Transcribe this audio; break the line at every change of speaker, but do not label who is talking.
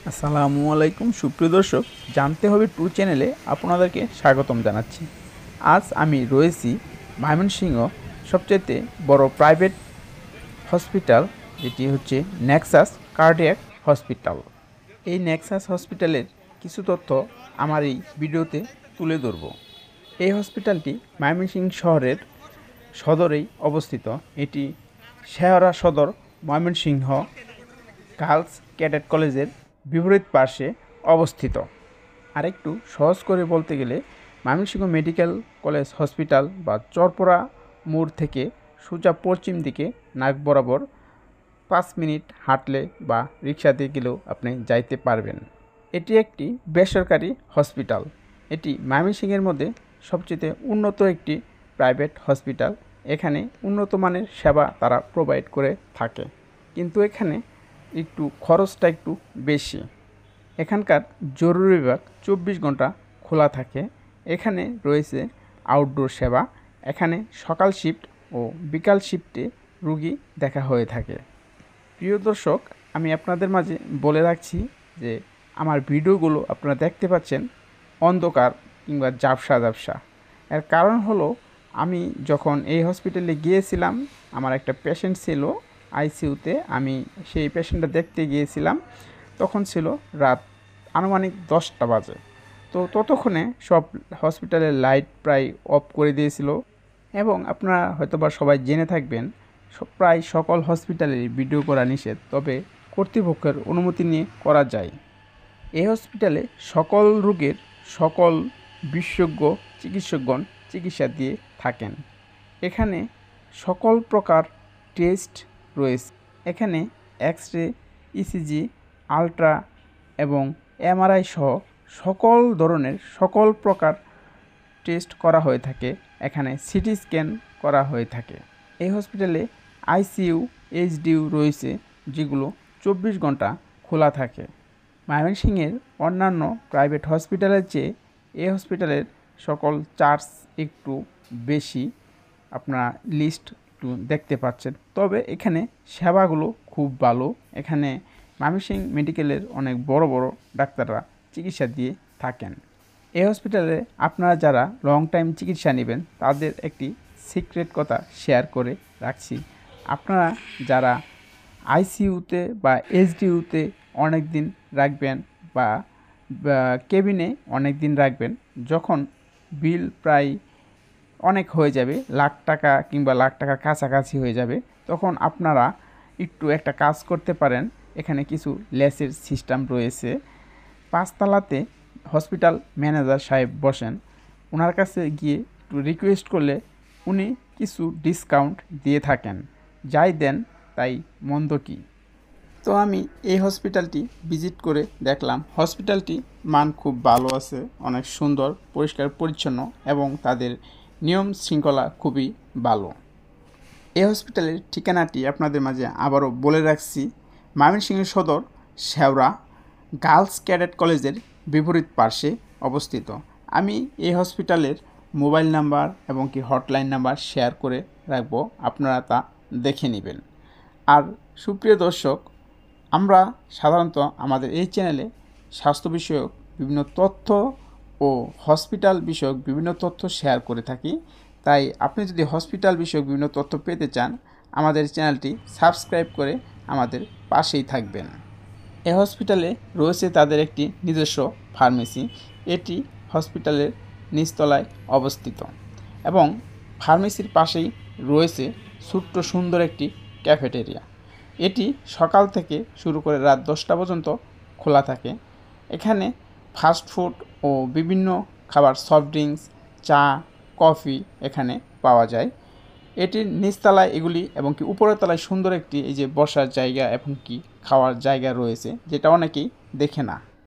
আসসালামু আলাইকুম সুপ্রিয় দর্শক, জানতে হবে টু চ্যানেলে আপনাদেরকে স্বাগতম জানাচ্ছি। আজ আমি রয়েছি ময়মনসিংহ সবচেয়ে বড় প্রাইভেট হসপিটাল, যেটি হচ্ছে নেক্সাস কার্ডিয়াক হসপিটাল। এই নেক্সাস হসপিটালের কিছু তথ্য আমার এই ভিডিওতে তুলে ধরব। এই হসপিটালটি ময়মনসিংহ শহরের সদরেই অবস্থিত। এটি শেওড়া সদর ময়মনসিংহ গার্লস ক্যাডেট কলেজের বিপরীত পার্শ্বে অবস্থিত। আরেকটু সহজ করে বলতে গেলে ময়মনসিংহ মেডিকেল কলেজ হসপিটাল বা চরপড়া মোড় থেকে সোজা পশ্চিম দিকে নাক বরাবর 5 মিনিট হাঁটলে বা রিক্সাতে গেলেও আপনি যাইতে পারবেন। এটি একটি বেসরকারি হসপিটাল। এটি ময়মনসিংহের মধ্যে সবচেয়ে উন্নত একটি প্রাইভেট হসপিটাল। এখানে উন্নত মানের সেবা তারা প্রোভাইড করে থাকে, কিন্তু এখানে একটু খরচটা একটু বেশি। এখানকার জরুরি বিভাগ 24 ঘন্টা খোলা থাকে। এখানে রয়েছে আউটডোর সেবা। এখানে সকাল শিফট ও বিকাল শিফটে রুগী দেখা হয়ে থাকে। প্রিয় দর্শক, আমি আপনাদের মাঝে বলে রাখছি যে আমার ভিডিওগুলো আপনারা দেখতে পাচ্ছেন অন্ধকার কিংবা ঝাপসা। এর কারণ হলো, আমি যখন এই হসপিটালে গিয়েছিলাম, আমার একটা পেশেন্ট ছিল আইসিইউতে। আমি সেই পেশেন্টটা দেখতে গিয়েছিলাম, তখন ছিল রাত আনুমানিক 10টা বাজে। তো ততক্ষণে সব হসপিটালের লাইট প্রায় অফ করে দিয়েছিল। এবং আপনারা হয়তোবা সবাই জেনে থাকবেন, প্রায় সকল হসপিটালেরই ভিডিও করা নিষেধ, তবে কর্তৃপক্ষের অনুমতি নিয়ে করা যায়। এই হসপিটালে সকল রোগের সকল বিশেষজ্ঞ চিকিৎসকগণ চিকিৎসা দিয়ে থাকেন। এখানে সকল প্রকার টেস্ট রয়েছে। এখানে এক্স রে, ইসিজি, আলট্রা এবং এমআরআই সহ সকল ধরনের সকল প্রকার টেস্ট করা হয়ে থাকে। এখানে সিটি স্ক্যান করা হয়ে থাকে। এই হসপিটালে আইসিইউ, এইচডিইউ রয়েছে, যেগুলো 24 ঘন্টা খোলা থাকে। ময়মনসিংহের অন্যান্য প্রাইভেট হসপিটালের চেয়ে এই হসপিটালের সকল চার্জ একটু বেশি। আপনারা লিস্ট একটু দেখতে পাচ্ছেন, তবে এখানে সেবাগুলো খুব ভালো। এখানে ময়মনসিংহ মেডিকেলের অনেক বড় বড় ডাক্তাররা চিকিৎসা দিয়ে থাকেন। এই হসপিটালে আপনারা যারা লং টাইম চিকিৎসা নেবেন, তাদের একটি সিক্রেট কথা শেয়ার করে রাখছি। আপনারা যারা আইসিইউতে বা এইচডিইউতে অনেক দিন রাখবেন বা কেবিনে অনেক দিন রাখবেন, যখন বিল প্রায় অনেক হয়ে যাবে, লাখ টাকা কিংবা লাখ টাকার কাছাকাছি হয়ে যাবে, তখন আপনারা একটু একটা কাজ করতে পারেন। এখানে কিছু লেসের সিস্টেম রয়েছে। 5 তলাতে হসপিটাল ম্যানেজার সাহেব বসেন। ওনার কাছে গিয়ে একটু রিকোয়েস্ট করলে উনি কিছু ডিসকাউন্ট দিয়ে থাকেন। যাই দেন তাই মন্দ কি। তো আমি এই হসপিটালটি ভিজিট করে দেখলাম। হসপিটালটি মান খুব ভালো আছে, অনেক সুন্দর, পরিষ্কার পরিচ্ছন্ন এবং তাদের নিয়ম শৃঙ্খলা খুবই ভালো। এই হসপিটালের ঠিকানাটি আপনাদের মাঝে আবারও বলে রাখছি। ময়মনসিংহ সদর শেওড়া গার্লস ক্যাডেট কলেজের বিপরীত পার্শ্বে অবস্থিত। আমি এই হসপিটালের মোবাইল নাম্বার এবং কি হটলাইন নাম্বার শেয়ার করে রাখবো, আপনারা তা দেখে নেবেন। আর সুপ্রিয় দর্শক, আমরা সাধারণত আমাদের এই চ্যানেলে স্বাস্থ্য বিষয়ক বিভিন্ন তথ্য ও হসপিটাল বিষয়ক বিভিন্ন তথ্য শেয়ার করে থাকি। তাই আপনি যদি হসপিটাল বিষয়ক বিভিন্ন তথ্য পেতে চান, আমাদের চ্যানেলটি সাবস্ক্রাইব করে আমাদের পাশেই থাকবেন। এই হসপিটালে রয়েছে তাদের একটি নিজস্ব ফার্মেসি। এটি হসপিটালের নিচতলায় অবস্থিত এবং ফার্মেসির পাশেই রয়েছে ছোট্ট সুন্দর একটি ক্যাফেটেরিয়া। এটি সকাল থেকে শুরু করে রাত 10টা পর্যন্ত খোলা থাকে। এখানে ফাস্ট ফুড ও বিভিন্ন খাবার, সফট ড্রিঙ্কস, চা, কফি এখানে পাওয়া যায়। এটির নিচতলায় এগুলি এবং কি উপরের তলায় সুন্দর একটি এই যে বসার জায়গা এবং কি খাওয়ার জায়গা রয়েছে, যেটা অনেকেই দেখে না।